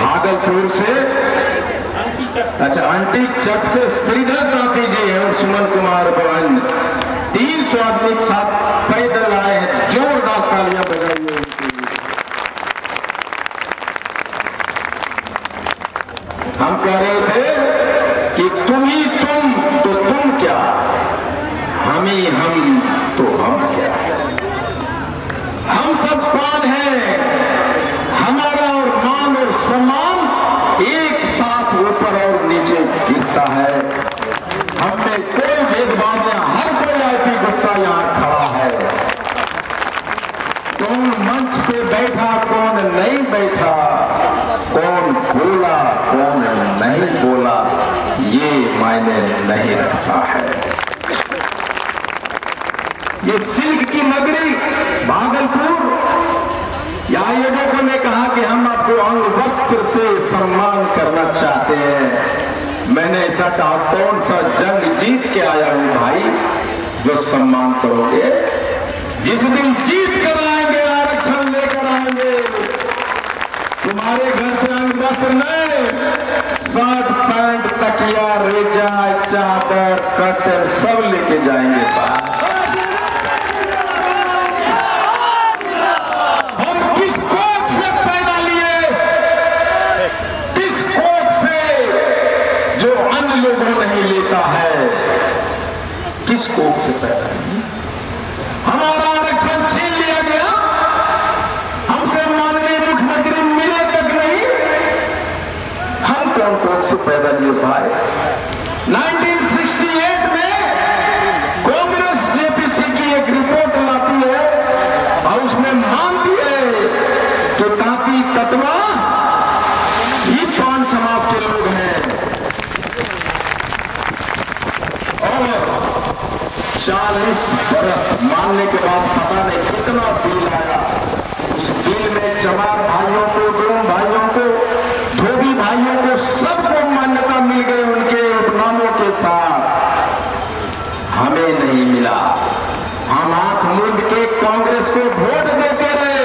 भागलपुर से, अच्छा आंटी चक से श्रीधर तांती जी हैं और सुमन कुमार बहन 300 आदमी के साथ पैदल आए हैं। जोरदार तालियां बजाइए उनके लिए। हम कह रहे थे कि तुम ही तुम तो तुम क्या, हम ही हम तो हम क्या। हम सब कौन हैं, हमारा और मान और सम्मान एक साथ ऊपर और नीचे गिरता है। हमने कोई भेदभाव नहीं, हर कोई आईपी गुप्ता यहां खड़ा है। कौन मंच पे बैठा कौन नहीं बैठा, कौन बोला कौन नहीं बोला, ये मायने नहीं रखता है। ये सिल्क की नगरी भागलपुर, यहाँ लोगों ने कहा कि हम आपको अंग वस्त्र से सम्मान करना चाहते हैं। मैंने ऐसा कहा कौन सा जंग जीत के आया हूं भाई जो सम्मान करोगे। जिस दिन जीत कर आएंगे आरक्षण लेकर आएंगे, तुम्हारे घर से अंग वस्त्र नहीं, शर्ट पैंट तकिया रेजा चादर कर्टन सब लेके जाएंगे। किस कोख से पैदा है? हमारा आरक्षण छीन लिया गया, हमसे माननीय मुख्यमंत्री मिले तक नहीं। हम कौन कोख से पैदा लिए भाई? 1968 में कांग्रेस जेपीसी की एक रिपोर्ट लाती है और उसने मानती है कि तांती तत्वा ही पान समाज के लोग हैं। और 40 बरस मानने के बाद पता नहीं कितना बिल आया। उस बिल में चमार भाइयों को, डोम भाइयों को, धोबी भाइयों को सबको मान्यता मिल गई उनके उपनामों के साथ। हमें नहीं मिला। हम आंख मूंद के कांग्रेस को वोट देते रहे।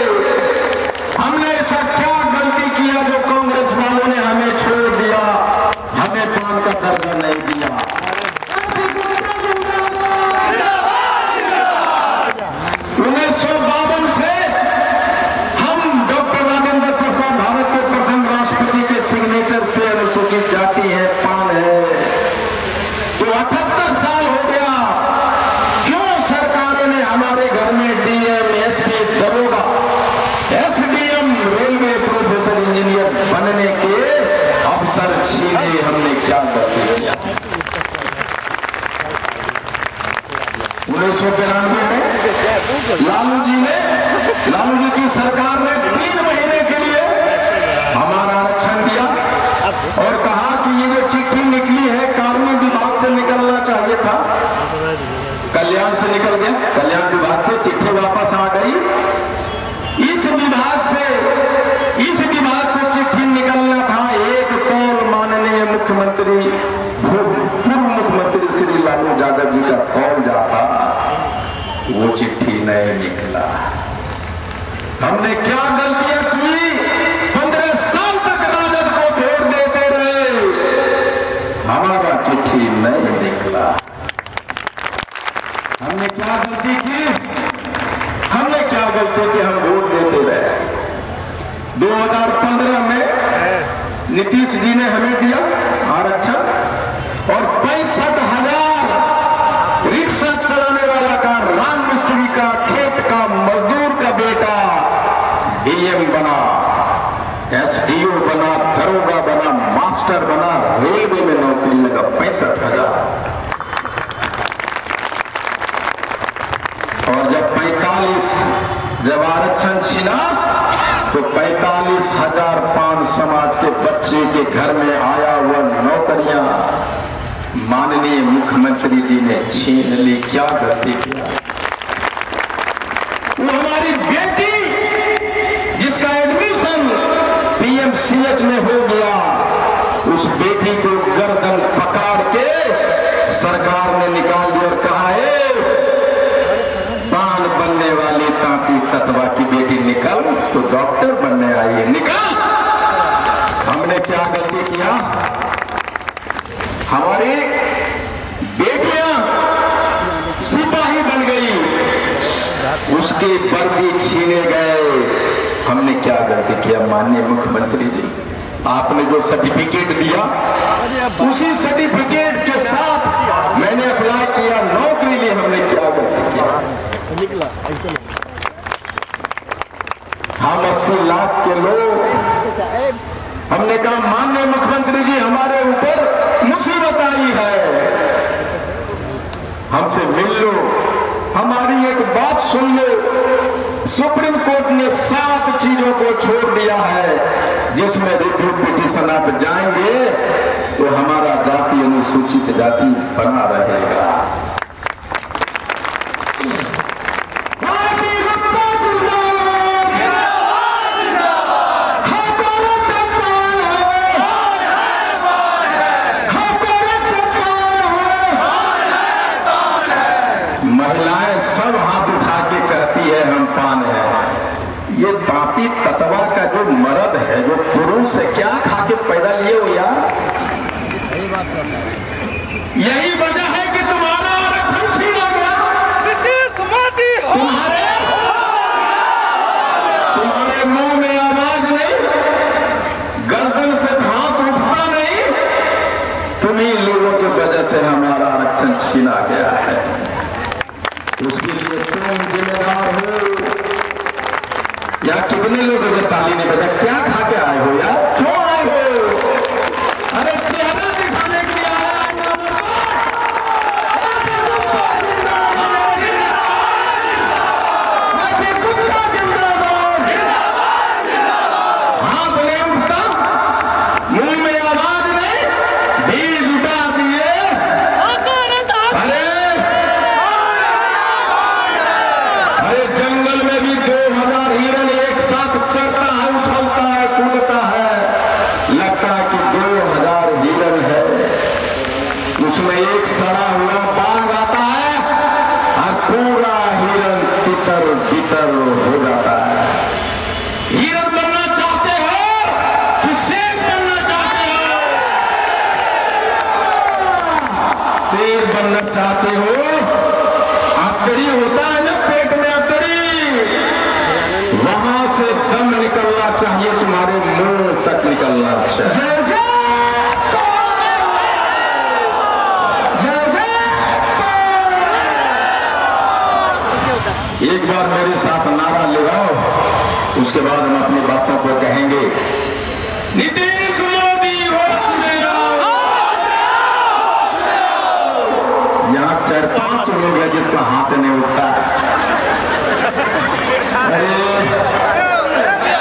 हमने ऐसा क्या गलती किया जो कांग्रेस वालों ने हमें छोड़ दिया, हमें पान का दर्जा नहीं दिया। 1952 से हम डॉक्टर राजेंद्र प्रसाद भारत के प्रथम राष्ट्रपति के सिग्नेचर से अनुसूचित जाति है, पान है। तो 78 साल हो गया, क्यों सरकारों ने हमारे घर में डीएम, एसपी, दरोगा, एसडीएम, रेलवे प्रोफेसर, इंजीनियर बनने के अवसर छीने? हमने क्या गलती किया? 1992 में लालू जी की सरकार ने 3 महीने के लिए हमारा आरक्षण दिया और कहा कि ये जो चिट्ठी निकली है कानूनी विभाग से निकलना चाहिए था, कल्याण से निकल गया। कल्याण विभाग से चिट्ठी वापस आ गई। इस विभाग से चिट्ठी निकलना था। एक कौल माननीय मुख्यमंत्री, पूर्व मुख्यमंत्री श्री लालू यादव जी का कौल जाता, वो चिट्ठी नहीं निकला। हमने क्या गलतियां की? 15 साल तक राजद को वोट देते रहे, हमारा चिट्ठी नहीं निकला। हमने क्या गलती की? हमने क्या गलती की? हम वोट देते रहे। 2015 में नीतीश जी ने हमें दिया आरक्षण और 65,000 रिक्शा चलाने वाला का, राम मिस्त्री का, खेत का मजदूर का बेटा डीएम बना, एसडीओ बना, दरोगा बना, मास्टर बना, रेलवे में नौकरी लगा। 65,000। और जब आरक्षण छीना तो 45,000 पान समाज के बच्चे के घर में आया हुआ नौकरियां माननीय मुख्यमंत्री जी ने छीन ली। क्या गलती किया? वो हमारी बेटी जिसका एडमिशन पीएमसीएच में हो गया, उस बेटी को गर्दन पकड़ के सरकार ने निकाल दिया और कहा है पान बनने वाली तांती तत्वा की बेटी निकल, तो डॉक्टर बनने आई है, निकल। हम किया, हमारी बेटियां सिपाही बन गई, उसके वर्दी छीने गए। हमने क्या गलती किया माननीय मुख्यमंत्री जी? आपने जो सर्टिफिकेट दिया उसी सर्टिफिकेट के साथ मैंने अप्लाई किया, नौकरी ली। हमने क्या गलती किया? हम 80 लाख के लोग, हमने कहा माननीय मुख्यमंत्री जी हमारे ऊपर मुसीबत आई है, हमसे मिल लो, हमारी एक बात सुन लो। सुप्रीम कोर्ट ने 7 चीजों को छोड़ दिया है जिसमें रिव्यू पिटीशन आप जाएंगे तो हमारा जाति अनुसूचित जाति बना रहेगा। महिलाएं सब हाथ उठा के कहती है हम पान है। ये बापी ततवा का जो मर्द है, जो पुरुष से क्या खा के पैदा लिए हो यार? यही वजह है कि तुम्हारा आरक्षण छीना गया। तुम्हारे मुंह में आवाज नहीं, गर्दन से हाथ उठता नहीं, तुम्हीं लोगों की वजह से हमारा आरक्षण छीना गया है। उसके लिए तुम जिम्मेदार हो। या कितने लोग जो ताली नहीं बजा, क्या खा के आए हो यार? क्यों आए हो? अरे चेहरा दिखाने के लिए आया हाथ नहीं उठता, मुंह में आवाज नहीं, बीज उठा दिए। अरे जंगल में भी 2000 हिरण एक साथ चढ़ता है, उछलता है, कूदता है, लगता है कि 2000 हिरण है। उसमें एक सड़ा हुआ बाघ आता है और पूरा हिरण तितर बितर हो जाता है। हिरण बनना चाहते हो कि शेर बनना चाहते हो? शेर बनना चाहते हो? अकड़ी होता है ना पेट में, अकड़ी, वहां से दम निकलना चाहिए, तुम्हारे मुंह तक निकलना चाहिए। एक बार मेरे साथ नारा लगाओ, उसके बाद हम अपनी बातों को कहेंगे। नीतीश मोदी वोट में जाओ। यहाँ 4-5 लोग हैं जिसका हाथ नहीं उठता। अरे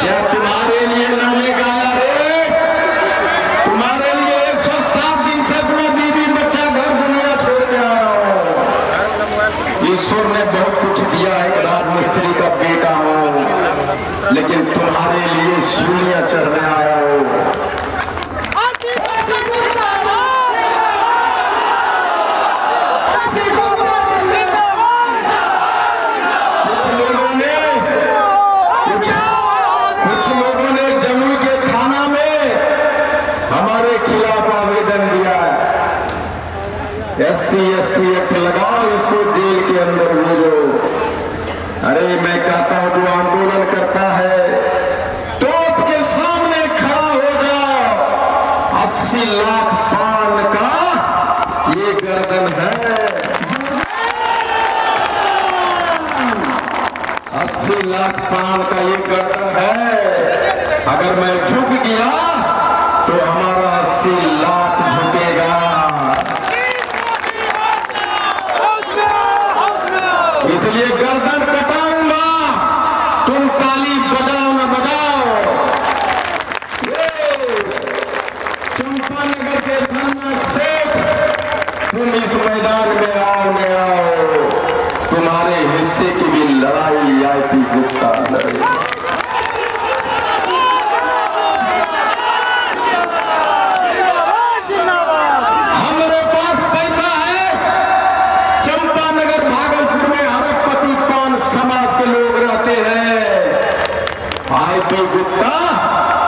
क्या तुम्हारे लिए नामे गाया रे? तुम्हारे लिए 107 दिन से अपना बीवी बच्चा घर दुनिया छोड़ के आया हूं। ईश्वर ने बहुत कुछ दिया है, राजमिस्त्री का बेटा हूं, लेकिन तुम्हारे लिए सूलियां चढ़ने आया हूं। कुछ लोगों ने जमुई के थाना में हमारे खिलाफ आवेदन दिया है, SC ST एक्ट लगाओ, इसको जेल के अंदर भेजो। अरे मैं कहता हूं जो आंदोलन करता है तोप के सामने खड़ा हो जाओ। 80 लाख पान का ये गर्दन है, 80 लाख पान का ये गर्दन है। अगर मैं झुक गया तो हमारा 80 लाख झुकेगा। इसलिए गर्दन कटाऊंगा, तुम ताली बजाओ न बजाओ। चंपानगर के धन्ना सेठ, तुम इस मैदान में आओ न आओ, तुम्हारे हिस्से की भी लड़ाई आईपी गुप्ता लड़ेगी। हमारे पास पैसा है। चंपानगर भागलपुर में हरकपति पान समाज के लोग रहते हैं। आईपी गुप्ता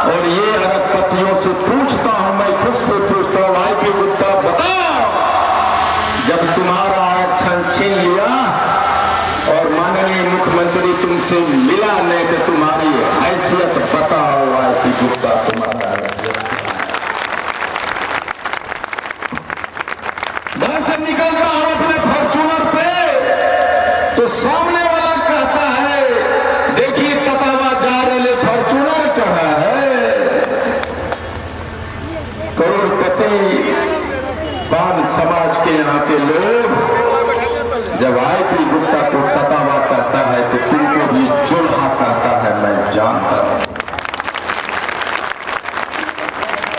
और ये अरबपतियों से पूछता हूं मैं, तुमसे मिला नहीं तो तुम्हारी हैसियत बताओ आईपी गुप्ता, तुम्हारा हैसियत घर से निकलता हूं अपने फॉर्च्यूनर पे तो सामने वाला कहता है देखिए ततावा जा रहे फॉर्च्यूनर चढ़ा है। करोड़पति बाल समाज के यहाँ के लोग जब आईपी गुप्ता को ततावा कहता है तो तुमको भी चूल्हा कहता है, मैं जानता हूं।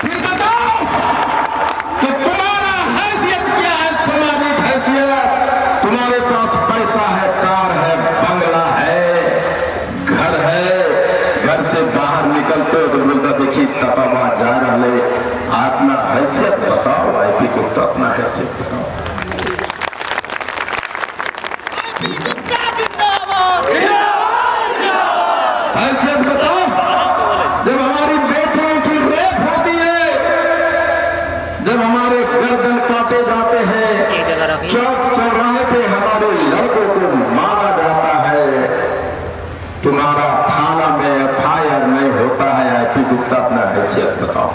फिर बताओ कि तुम्हारा हैसियत क्या है, सामाजिक हैसियत। तुम्हारे पास पैसा है, कार है, बंगला है, घर है, घर से बाहर निकलते हो तो बोलता देखिए ततावा जा रहे, अपना हैसियत बताओ आईपी गुप्ता, अपना हैसियत बताओ। हैसियत बताओ। जब हमारी बेटियों की रेप होती है, जब हमारे गर्दन काटे जाते हैं, चौक चौराहे पे हमारे लड़कों को मारा जाता है, तुम्हारा थाना में एफआईआर नहीं होता है, आईपी गुप्ता अपना हैसियत बताओ।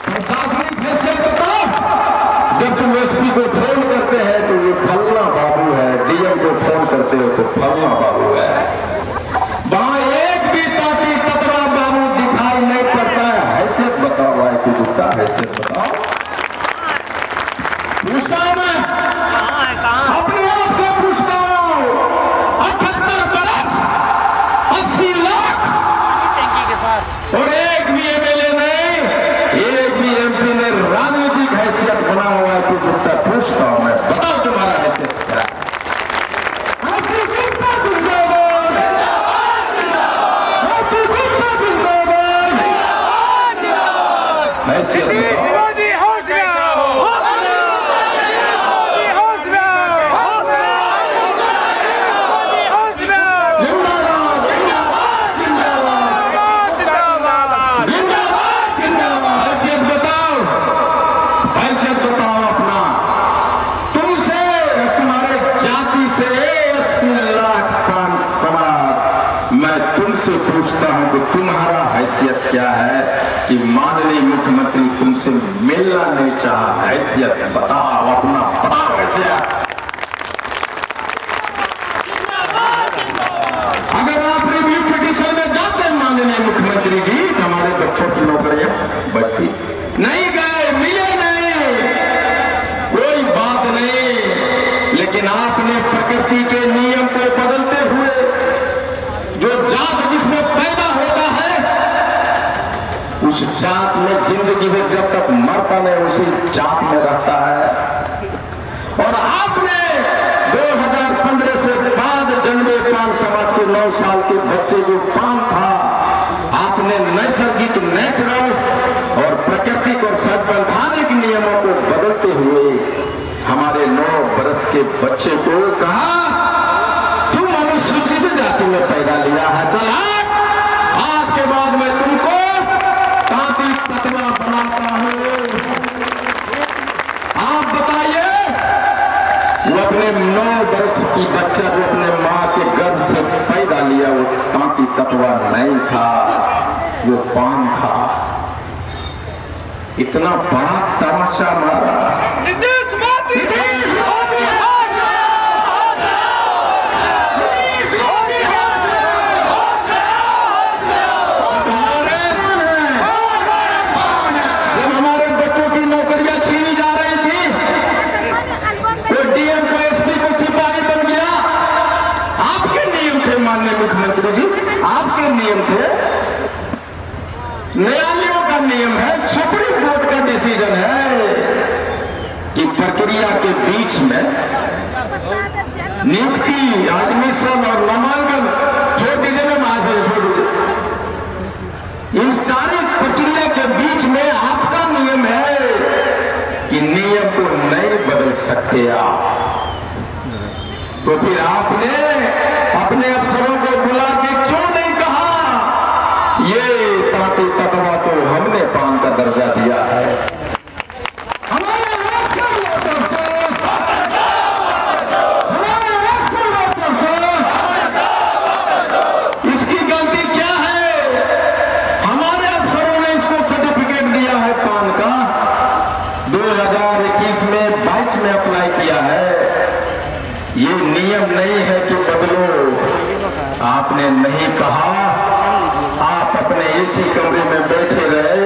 प्रशासनिक हैसियत बताओ। जब तुम एसपी को फोन करते हैं तो ये फलना बाबू है, डीएम को फोन करते हो तो फलना बाबू है, वहां एक भी ताती ततरा बाबू दिखाई नहीं पड़ता है। हैसियत बताओ आईपी गुप्ता, हैसियत बताओ। पूछता हूं मैं, अपने आप से पूछता हूं, 78 बरस 80 लाख और एक भी एमएलए नहीं, एक भी एमपी ने राजनीतिक हैसियत बना हुआ है। गुप्ता पूछता हूं मैं, बताओ तुम्हारा हैसियत क्या है। तुमसे पूछता हूं कि तुम्हारा हैसियत क्या है कि माननीय मुख्यमंत्री तुमसे मिलना नहीं चाहा, हैसियत बताओ, अपना बताओ हैसियत। अगर आप रिव्यू पिटीशन में जाते हैं माननीय मुख्यमंत्री जी, हमारे बच्चों की नौकरियां बढ़ती नहीं गए, मिले नहीं, कोई बात नहीं, लेकिन आपने प्रकृति के नियम को बदलते हुए जो जात जिसमें पैदा होता है उस जात में जिंदगी में जब तक मरता नहीं उसी जात में रहता है। और आपने 2015 से बाद जन्मे पान समाज के 9 साल के बच्चे जो पान था, आपने नैसर्गिक नेचुरल और प्राकृतिक और संवैधानिक नियमों को बदलते हुए हमारे 9 बरस के बच्चे को कहा तुम अनुसूचित जाति में पैदा लिया है, चला आज के बाद मैं तुमको तांती ततला बनाता हूं। आप बताइए, वो अपने 9 वर्ष की बच्चा जो अपने मां के गर्भ से पैदा लिया वो तांती ततवा नहीं था, वो पान था। इतना बड़ा तमाशा मारा। मुख्यमंत्री जी आपके नियम थे, न्यायालयों का नियम है, सुप्रीम कोर्ट का डिसीजन है कि प्रक्रिया के बीच में नियुक्ति, एडमिशन और नामांकन छोड़ दीजिए ना, महाशय छोड़ दीजिए, इन सारी प्रक्रिया के बीच में आपका नियम है कि नियम को नहीं बदल सकते आप। तो फिर आपने अपने अफसरों को बुला के क्यों नहीं कहा ये तांती ततवा को हमने पान का दर्जा दिया है। हमारे आपने नहीं कहा, आप अपने एसी कमरे में बैठे रहे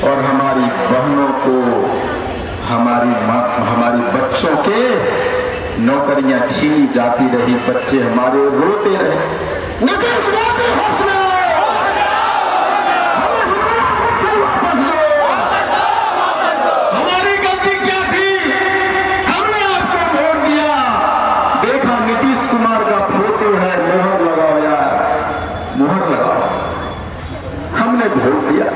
और हमारी बहनों को, हमारी बच्चों के नौकरियां छीनी जाती रही, बच्चे हमारे रोते रहे। नीतीश मोदी हौसला, वापस लो। हमारी गलती क्या थी? हमने आपको वोट दिया। देखा नीतीश कुमार का फोटो है, मोहर लगाओ यार, मोहर लगाओ। हमने वोट दिया,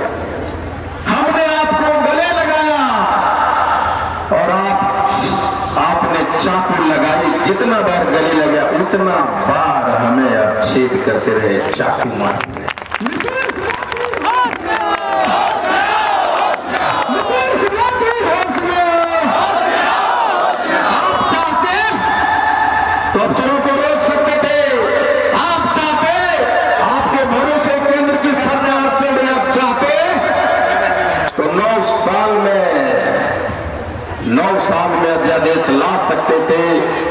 हमने आपको गले लगाया और आपने चाकू लगाई। जितना बार गले लगा उतना बार हमें आप छेद करते रहे, चाकू मार। आप चाहते तो अफसरों को रोक सकते थे, आप चाहते आपके भरोसे केंद्र की सरकार चल रही, आप चाहते तो 9 साल में अध्यादेश ला सकते थे,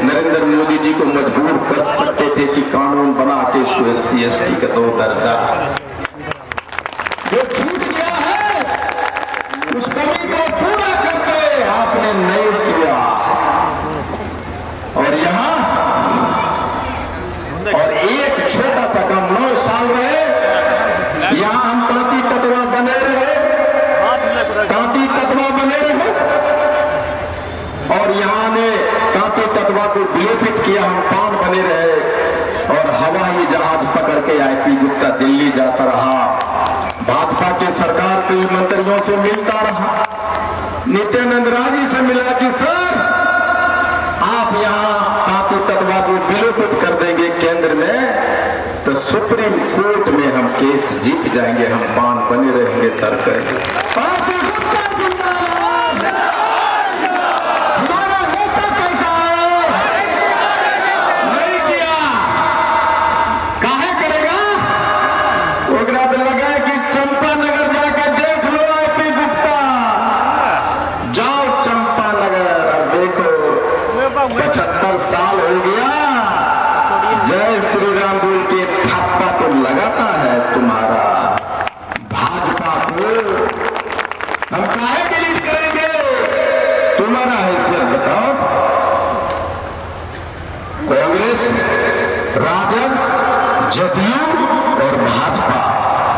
नरेंद्र मोदी जी को मजबूर कर सकते थे कि कानून बना के इसको SC ST का 2 दर्जा जो छूट गया है उस कमी को पूरा करते, आपने नहीं किया। और यहां और एक छोटा सा काम 9 साल रहे, यहां हम तांती तत्वा बने रहे, तांती तत्वा बने रहे और यहां ने तांती तत्वा को विलोपित किया, हम पान बने रहे और हवाई जहाज पकड़ के IP गुप्ता दिल्ली जाता रहा, भाजपा के सरकार के मंत्रियों से मिलता रहा, नित्यानंद राय जी से मिला कि सर आप यहां तांती तत्वा को विलोपित कर देंगे केंद्र में तो सुप्रीम कोर्ट में हम केस जीत जाएंगे, हम पान बने रहेंगे सरकार। जदयू और भाजपा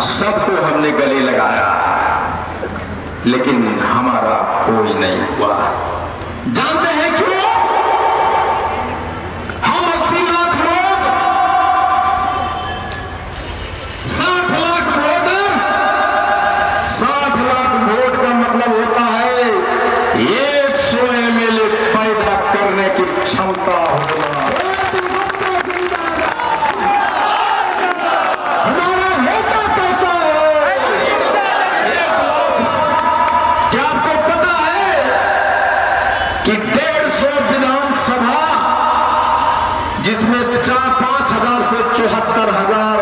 सबको हमने गले लगाया, लेकिन हमारा कोई नहीं हुआ। जानते हैं क्यों? हम 80 लाख लोग, 60 लाख वोटर, 60 लाख वोट का मतलब होता है 100 MLA पैदा करने की क्षमता होना। कि 150 विधानसभा जिसमें 5,000 से 74,000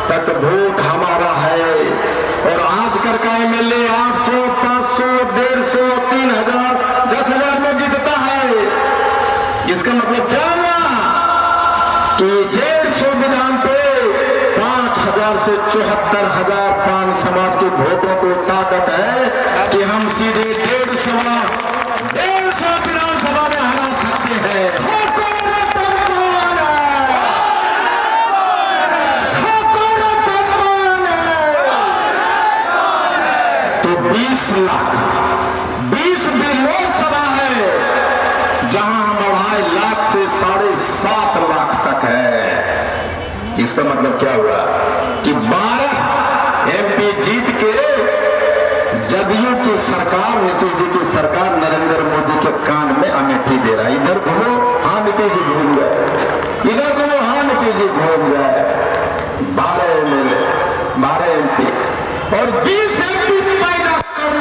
तक वोट हमारा है और आजकल का MLA 800, 500, 150, 3,000, 10,000 में जीतता है। इसका मतलब क्या हुआ कि 150 विधान पे 5,000 से 74,000 पान समाज के वोटों को ताकत है कि हम सीधे 150 विधानसभा में हरा सकते हैं। तो 20 लाख 20 भी लोकसभा है जहां हम 2.5 लाख से 7.5 लाख तक है। इसका मतलब क्या हुआ कि 12 MP जीत के जदयू की सरकार, नीतीश जी की सरकार नरेंद्र मोदी के कान में अमेठी दे रहा है। इधर घूमो, हाँ नीतीश जी घूम गए, इधर घूमो, हाँ नीतीश जी घूम गए। 12 MLA, 12 MP और 20